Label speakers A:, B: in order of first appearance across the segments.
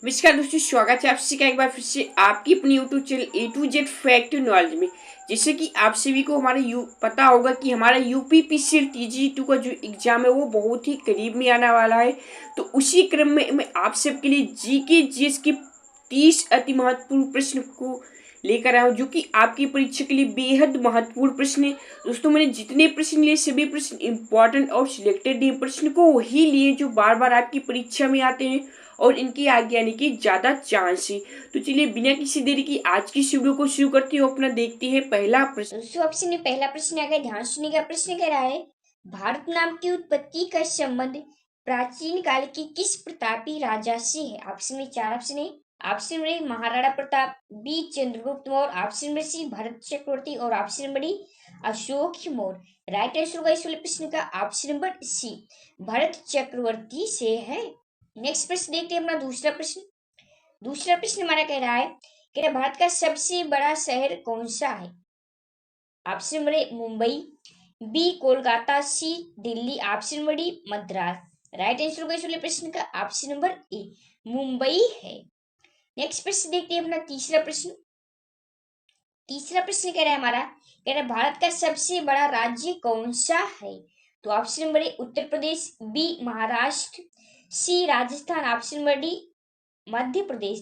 A: नमस्कार दोस्तों, स्वागत है आप सभी का एक बार फिर से आपकी अपनी YouTube channel A to Z fact knowledge में। जैसे कि आप सभी को हमारे पता होगा कि हमारा यूपीपीसीएल टीजी 2 का जो एग्जाम है वो बहुत ही करीब में आने वाला है। तो उसी क्रम में मैं आप सबके लिए जीके जीएस के 30 अति महत्वपूर्ण प्रश्न को लेकर आया हूँ, जो कि आपकी परीक्षा के लिए बेहद महत्वपूर्ण प्रश्न है। दोस्तों, मैंने जितने प्रश्न लिए सभी प्रश्न इंपॉर्टेंट और सिलेक्टेड है। प्रश्न को वही लिए जो बार बार आपकी परीक्षा में आते हैं और इनकी आगे आने की ज्यादा चांस है। तो चलिए बिना किसी देरी की आज की इस वीडियो को शुरू करते हैं। अपना देखते हैं पहला प्रश्न।
B: दोस्तों ऑप्शन में पहला प्रश्न आ गया, ध्यान सुनिएगा। प्रश्न कह रहा है, भारत नाम की उत्पत्ति का संबंध प्राचीन काल के किस प्रतापी राजा से है? ऑप्शन में चार ऑप्शन है। Option number A Maharana Pratap, B Chandragupta Maurya, option number C Bharat Chakravarti और option number D Ashok Maurya. Right answer होगा इस वाले प्रश्न का option number C, Bharat Chakravarti से है। नेक्स्ट प्रश्न देखते हैं अपना दूसरा प्रश्न। दूसरा प्रश्न हमारा कह रहा है कि भारत का सबसे बड़ा शहर कौन सा है? Option number A Mumbai, B Kolkata, C Delhi, option number D Madras. Right answer होगा इस वाले प्रश्न का ऑप्शन नंबर ए, मुंबई है। नेक्स्ट प्रश्न देखते हैं अपना तीसरा प्रश्न। तीसरा प्रश्न कह रहा है हमारा, कह रहा है भारत का सबसे बड़ा राज्य कौन सा है? तो option number A Uttar Pradesh, B Maharashtra, C Rajasthan, option number D Madhya Pradesh.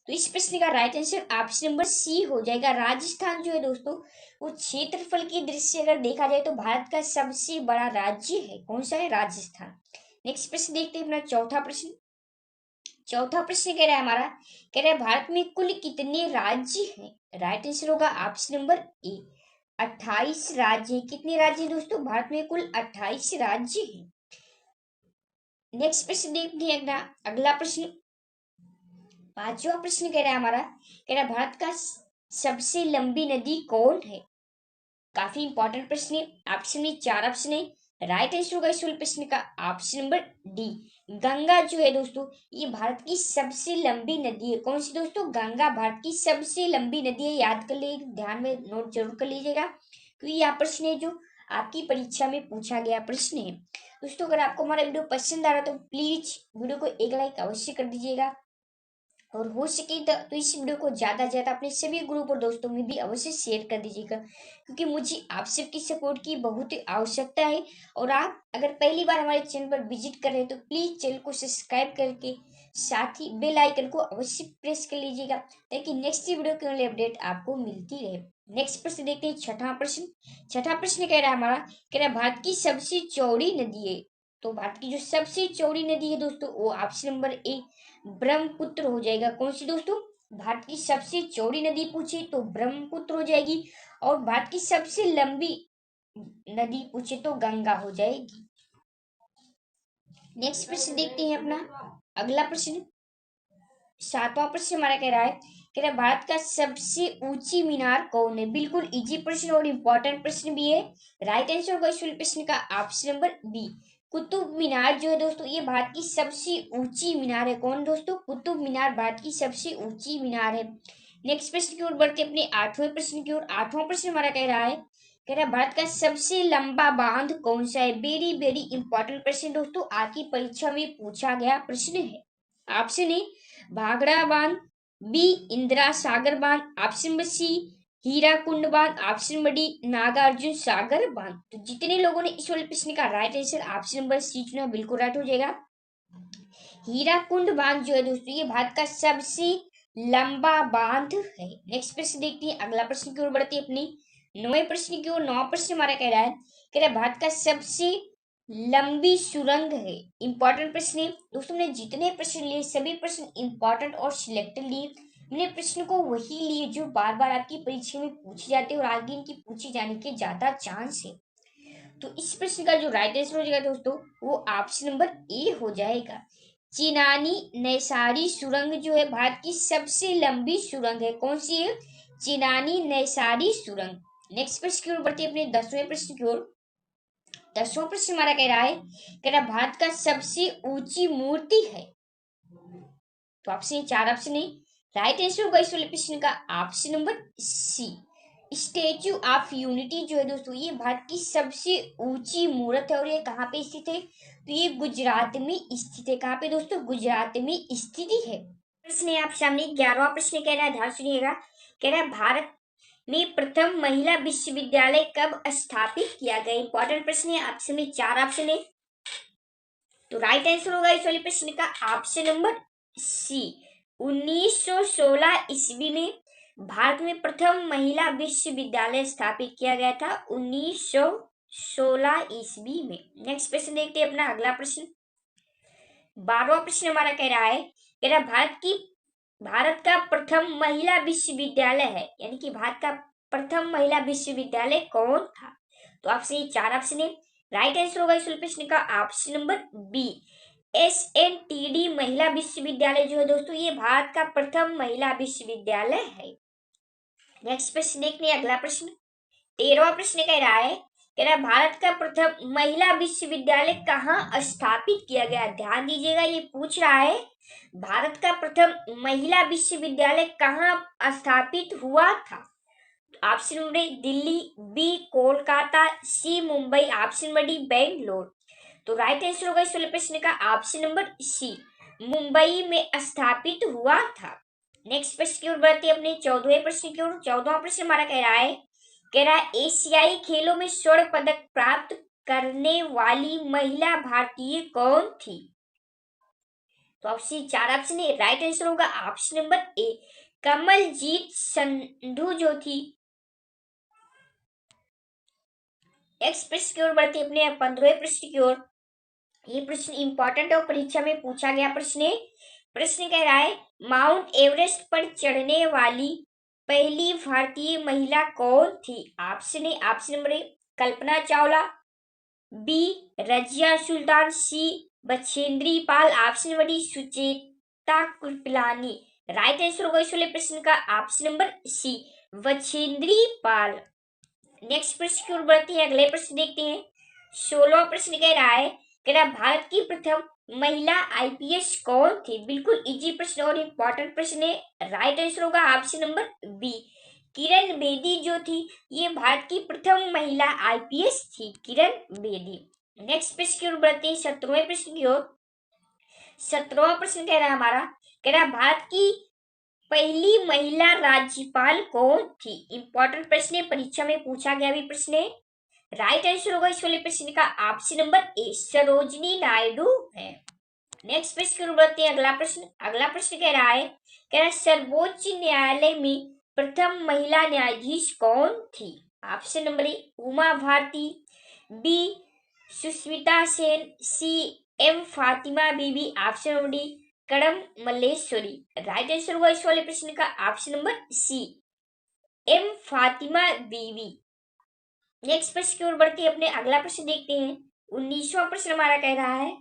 B: तो इस प्रश्न का right answer option number C हो जाएगा। राजस्थान जो है दोस्तों, वो क्षेत्रफल की दृष्टि से अगर देखा जाए तो भारत का सबसे बड़ा राज्य है। कौन सा है? राजस्थान। नेक्स्ट प्रश्न देखते हैं अपना चौथा प्रश्न। चौथा प्रश्न कह रहा है हमारा, कह रहा है भारत में कुल कितने राज्य हैं? राइट आंसर होगा ऑप्शन नंबर ए, 28 राज्य हैं। कितने राज्य हैं दोस्तों? भारत में कुल 28 राज्य हैं। नेक्स्ट प्रश्न देखते हैं अपना अगला प्रश्न। पांचवा प्रश्न कह रहा है हमारा, कह रहा है भारत का सबसे लंबी नदी कौन है? काफी इंपॉर्टेंट प्रश्न है। ऑप्शन में चार ऑप्शन है। राइट आंसर होगा इस प्रश्न का ऑप्शन नंबर डी, गंगा जो है दोस्तों, ये भारत की सबसे लंबी नदी है। कौन सी दोस्तों? गंगा भारत की सबसे लंबी नदी है। याद कर लीजिए, ध्यान में नोट जरूर कर लीजिएगा, क्योंकि यह प्रश्न है जो आपकी परीक्षा में पूछा गया प्रश्न है। दोस्तों अगर आपको हमारा वीडियो पसंद आ रहा है तो प्लीज वीडियो को एक लाइक अवश्य कर दीजिएगा, और हो सके तो इस वीडियो को ज्यादा से ज्यादा अपने सभी ग्रुप और दोस्तों में भी अवश्य शेयर कर दीजिएगा, क्योंकि मुझे आप सबकी सपोर्ट की बहुत ही आवश्यकता है। और आप अगर पहली बार हमारे चैनल पर विजिट कर रहे हैं तो प्लीज चैनल को सब्सक्राइब करके साथ ही बेल आइकन को अवश्य प्रेस कर लीजिएगा, ताकि नेक्स्ट वीडियो की ओनली अपडेट आपको मिलती रहे। नेक्स्ट प्रश्न देखते हैं, छठा प्रश्न। छठा प्रश्न कह रहा है हमारा, कह रहा है भारत की सबसे चौड़ी नदी है। तो भारत की जो सबसे चौड़ी नदी है दोस्तों, वो ऑप्शन नंबर ए ब्रह्मपुत्र हो जाएगा। कौन सी दोस्तों? भारत की सबसे चौड़ी नदी पूछे तो ब्रह्मपुत्र हो जाएगी, और भारत की सबसे लंबी नदी पूछे तो गंगा हो जाएगी। नेक्स्ट प्रश्न देखते हैं अपना अगला प्रश्न। सातवां प्रश्न हमारा कह रहा है भारत का सबसे ऊंची मीनार कौन है? बिल्कुल इजी प्रश्न और इम्पोर्टेंट प्रश्न भी है। राइट आंसर होगा इस प्रश्न का option number B, Qutub Minar जो है दोस्तों, ये भारत की सबसे ऊंची मीनार है। कौन दोस्तों? कुतुब मीनार भारत की सबसे ऊंची मीनार है। नेक्स्ट प्रश्न की ओर बढ़ते अपने आठवें प्रश्न की ओर। आठवां प्रश्न हमारा कह रहा है भारत का सबसे लंबा बांध कौन सा है? वेरी वेरी इंपॉर्टेंट प्रश्न दोस्तों, आपकी परीक्षा में पूछा गया प्रश्न है। ऑप्शन ए भाखड़ा बांध, बी इंदिरा सागर बांध, ऑप्शन नंबर सी हीराकुंड बांध, option number D Nagarjuna Sagar बांध। तो जितने लोगों ने इस वाले प्रश्न का right answer option number C चुना, बिल्कुल राइट हो जाएगा। हीराकुंड बांध जो है दोस्तों, ये भारत का सबसे लंबा बांध है। नेक्स्ट प्रश्न देखते हैं, अगला प्रश्न की ओर बढ़ते हैं अपनी नौवें प्रश्न की ओर। नौ प्रश्न हमारा कह रहा है भारत का सबसे लंबी सुरंग है। इंपॉर्टेंट प्रश्न है दोस्तों, ने जितने प्रश्न लिए सभी प्रश्न इंपॉर्टेंट और सिलेक्टेड लिए। मैंने प्रश्न को वही लिए जो बार बार आपकी परीक्षा में पूछे जाते हैं और आगे इनकी पूछे जाने के ज्यादा चांस है। तो इस प्रश्न का जो राइट आंसर हो जाएगा दोस्तों, वो ऑप्शन नंबर ए हो जाएगा। चिनानी नैसारी सुरंग जो है भारत की सबसे लंबी सुरंग है। कौन सी है? चिनानी नैसारी सुरंग। नेक्स्ट प्रश्न की ओर बढ़ते हैं अपने 10वें प्रश्न की ओर। 10वां प्रश्न हमारा कह रहा भारत का सबसे ऊंची मूर्ति है। तो ऑप्शन चार ऑप्शन है। राइट आंसर होगा इस वाले प्रश्न का option number C, statue of unity जो है दोस्तों, ये भारत की सबसे ऊंची मूर्त है। और ये कहाँ पे स्थित है? तो ये गुजरात में स्थित है। कहाँ पे दोस्तों? गुजरात में स्थिति है। प्रश्न है आप सामने 11वां प्रश्न कह रहा है, ध्यान सुनिएगा। कह रहा है भारत में प्रथम महिला विश्वविद्यालय कब स्थापित किया गया। इंपॉर्टेंट प्रश्न है, आपसे में 4 ऑप्शन है। तो राइट आंसर होगा इस वाले प्रश्न का ऑप्शन नंबर सी। 1916 ईस्वी में भारत में प्रथम महिला विश्वविद्यालय स्थापित किया गया था, 1916 ईस्वी में। नेक्स्ट प्रश्न देखते हैं अपना अगला प्रश्न। 12वां प्रश्न हमारा कह रहा है, कह रहा भारत का प्रथम महिला विश्वविद्यालय है, यानी कि भारत का प्रथम महिला विश्वविद्यालय कौन था। तो आपसे ये 4 ऑप्शन है। राइट आंसर होगा इस प्रश्न का ऑप्शन नंबर बी। SNTD महिला विश्वविद्यालय जो है दोस्तों, ये भारत का प्रथम महिला विश्वविद्यालय है। नेक्स्ट प्रश्न देखने अगला प्रश्न। 13वां प्रश्न कह रहा है, कह रहा भारत का प्रथम महिला विश्वविद्यालय कहाँ स्थापित किया गया। ध्यान दीजिएगा, ये पूछ रहा है भारत का प्रथम महिला विश्वविद्यालय कहाँ स्थापित हुआ था। Option number Delhi, B Kolkata, C Mumbai, option number D Bangalore. तो राइट आंसर होगा इस वाले प्रश्न का ऑप्शन नंबर सी, मुंबई में स्थापित हुआ था। नेक्स्ट प्रश्न की ओर बढ़ते हैं अपने 14वें प्रश्न की ओर। 14वां प्रश्न हमारा कह रहा है, एशियाई खेलों में स्वर्ण पदक प्राप्त करने वाली महिला भारतीय कौन थी। तो आपसे 4 ऑप्शन है। राइट आंसर होगा option number A, Kamaljeet Sandhu जो थी। नेक्स्ट प्रश्न की ओर बढ़ते अपने 15वें प्रश्न की ओर। ये प्रश्न इंपॉर्टेंट और परीक्षा में पूछा गया प्रश्न है। प्रश्न कह रहा है, माउंट एवरेस्ट पर चढ़ने वाली पहली भारतीय महिला कौन थी। ऑप्शन है, option number A Kalpana Chawla, B Razia Sultan, C Bachendri Pal, option number D Sucheta Kripalani. Right answer होगा इस वाले प्रश्न का option number C, Bachendri Pal. Next प्रश्न की ओर बढ़ते हैं, अगले प्रश्न देखते हैं। 16वां प्रश्न कह रहा है, भारत की प्रथम महिला IPS कौन थी। बिल्कुल इजी प्रश्न और इंपॉर्टेंट प्रश्न है। राइट आंसर होगा option number B, Kiran Bedi जो थी, ये भारत की प्रथम महिला IPS थी, किरण बेदी। नेक्स्ट प्रश्न की ओर बढ़ते हैं 17वें प्रश्न की ओर। 17वां प्रश्न कह रहा है हमारा, भारत की पहली महिला राज्यपाल कौन थी। इंपॉर्टेंट प्रश्न है, परीक्षा में पूछा गया भी प्रश्न है। राइट आंसर होगा इस वाले प्रश्न का ऑप्शन नंबर ए, सरोजनी नायडू है। नेक्स्ट प्रश्न की ओर बढ़ते हैं, अगला प्रश्न। अगला प्रश्न कह रहा है, सर्वोच्च न्यायालय में प्रथम महिला न्यायाधीश कौन थी। Option number A Uma Bharti, B Sushmita Sen, C M Fatima Bibi, option number D Karnam Malleswari. Right answer होगा इस वाले प्रश्न का option number C, M Fatima Beevi. Next प्रश्न की ओर बढ़ते हैं, अपने अगला प्रश्न देखते हैं। 19वां प्रश्न हमारा कह रहा है,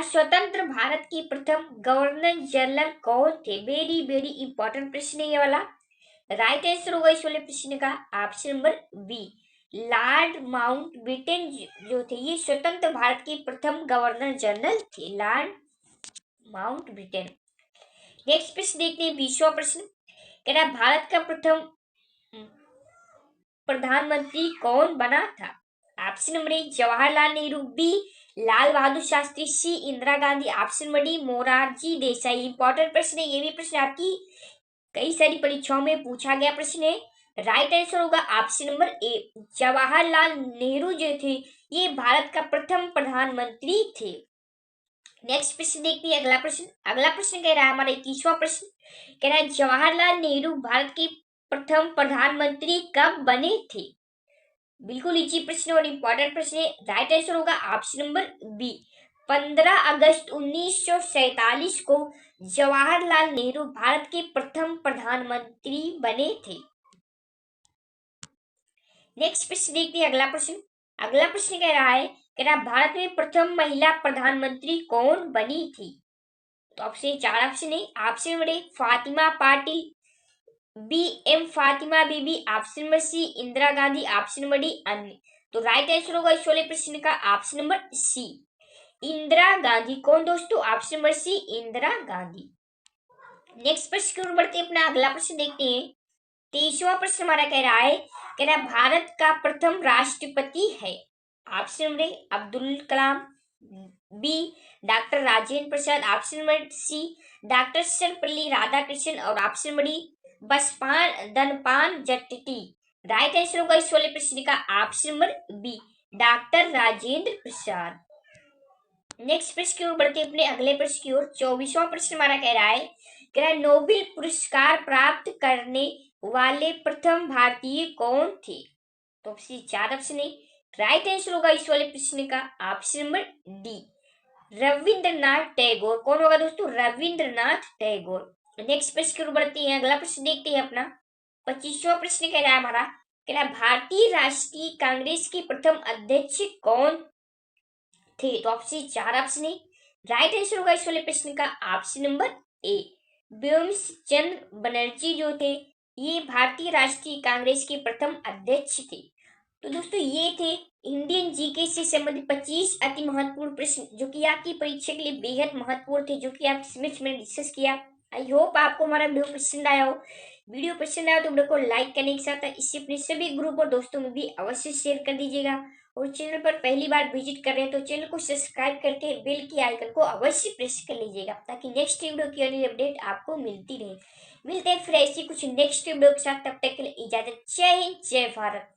B: स्वतंत्र भारत की प्रथम गवर्नर जनरल कौन थे। वेरी वेरी इंपॉर्टेंट प्रश्न है ये वाला। राइट आंसर होगा इस वाले प्रश्न का option number B, lord Mountbatten जो थे, ये स्वतंत्र भारत के प्रथम गवर्नर जनरल थे, लॉर्ड माउंटबेटन। नेक्स्ट प्रश्न देखते हैं 20वां प्रश्न। भारत का प्रथम प्रधानमंत्री कौन बना था। Option number A Jawaharlal Nehru, B Lal Bahadur Shastri, C Indira Gandhi, option number D Morarji Desai. Important प्रश्न है, ये भी प्रश्न आपकी कई सारी परीक्षाओं में पूछा गया प्रश्न है। राइट आंसर होगा option number A, Jawaharlal Nehru जो थे, ये भारत का प्रथम प्रधानमंत्री थे। नेक्स्ट प्रश्न देखते हैं अगला प्रश्न। अगला प्रश्न कह रहा है हमारा 21वां प्रश्न, कह रहा है जवाहरलाल नेहरू भारत के प्रथम प्रधानमंत्री कब बने थे। बिल्कुल इजी प्रश्न और इंपॉर्टेंट प्रश्न है। राइट आंसर होगा ऑप्शन नंबर बी, 15 अगस्त 1947 को जवाहरलाल नेहरू भारत के प्रथम प्रधानमंत्री बने थे। नेक्स्ट प्रश्न देखते हैं अगला प्रश्न। अगला प्रश्न कह रहा है, भारत में प्रथम महिला प्रधानमंत्री कौन बनी थी। तो आपसे 4 ऑप्शन है। Option number A Fatima Patil, B M Fatima Bibi, option number C Indira Gandhi, option number D अन्य। तो राइट आंसर होगा इस वाले प्रश्न का option number C, Indira Gandhi. कौन दोस्तों, option number C Indira Gandhi. Next प्रश्न की ओर बढ़ते हैं, अपना अगला प्रश्न देखते हैं। 23वां प्रश्न हमारा कह रहा है, भारत का प्रथम राष्ट्रपति है। Option number A Abdul Kalam, B doctor Rajendra Prasad, option number C doctor Sarvepalli Radhakrishnan और option number D Basappa Danappa Jatti. Right answer होगा इस वाले प्रश्न का option number B doctor Rajendra Prasad. Next प्रश्न की ओर बढ़ते अपने अगले प्रश्न की ओर। 24वां प्रश्न हमारा कह रहा है नोबेल पुरस्कार प्राप्त करने वाले प्रथम भारतीय कौन थे? तो ऑप्शन 4 ऑप्शन है। राइट आंसर होगा इस वाले प्रश्न का option number D Rabindranath Tagore. कौन होगा दोस्तों? रविंद्रनाथ टैगोर। नेक्स्ट प्रश्न की ओर बढ़ते हैं, अगला प्रश्न देखते हैं अपना 25वां प्रश्न कह रहा है हमारा, कह रहा है भारतीय राष्ट्रीय कांग्रेस के प्रथम अध्यक्ष कौन थे? तो ऑप्शन 4 ऑप्शन है। राइट आंसर होगा इस वाले प्रश्न का ऑप्शन नंबर ए व्योमस चंद्र बनर्जी जो थे ये भारतीय राष्ट्रीय कांग्रेस के प्रथम अध्यक्ष थे। तो दोस्तों ये थे इंडियन जीके से संबंधित 25 अति महत्वपूर्ण प्रश्न जो कि आपकी परीक्षा के लिए बेहद महत्वपूर्ण थे, जो कि आप इसमें मैंने डिस्कस किया। आई होप आपको हमारा वीडियो पसंद आया हो। वीडियो पसंद आया तो वीडियो को लाइक करने के साथ इसे अपने सभी ग्रुप और दोस्तों में भी अवश्य शेयर कर दीजिएगा। और चैनल पर पहली बार विजिट कर रहे हैं तो चैनल को सब्सक्राइब करके बेल की आइकन को अवश्य प्रेस कर लीजिएगा ताकि नेक्स्ट वीडियो की अगली अपडेट आपको मिलती रहे। मिलते हैं फिर ऐसी कुछ नेक्स्ट वीडियो के साथ, तब तक के लिए इजाजत। जय हिंद, जय भारत।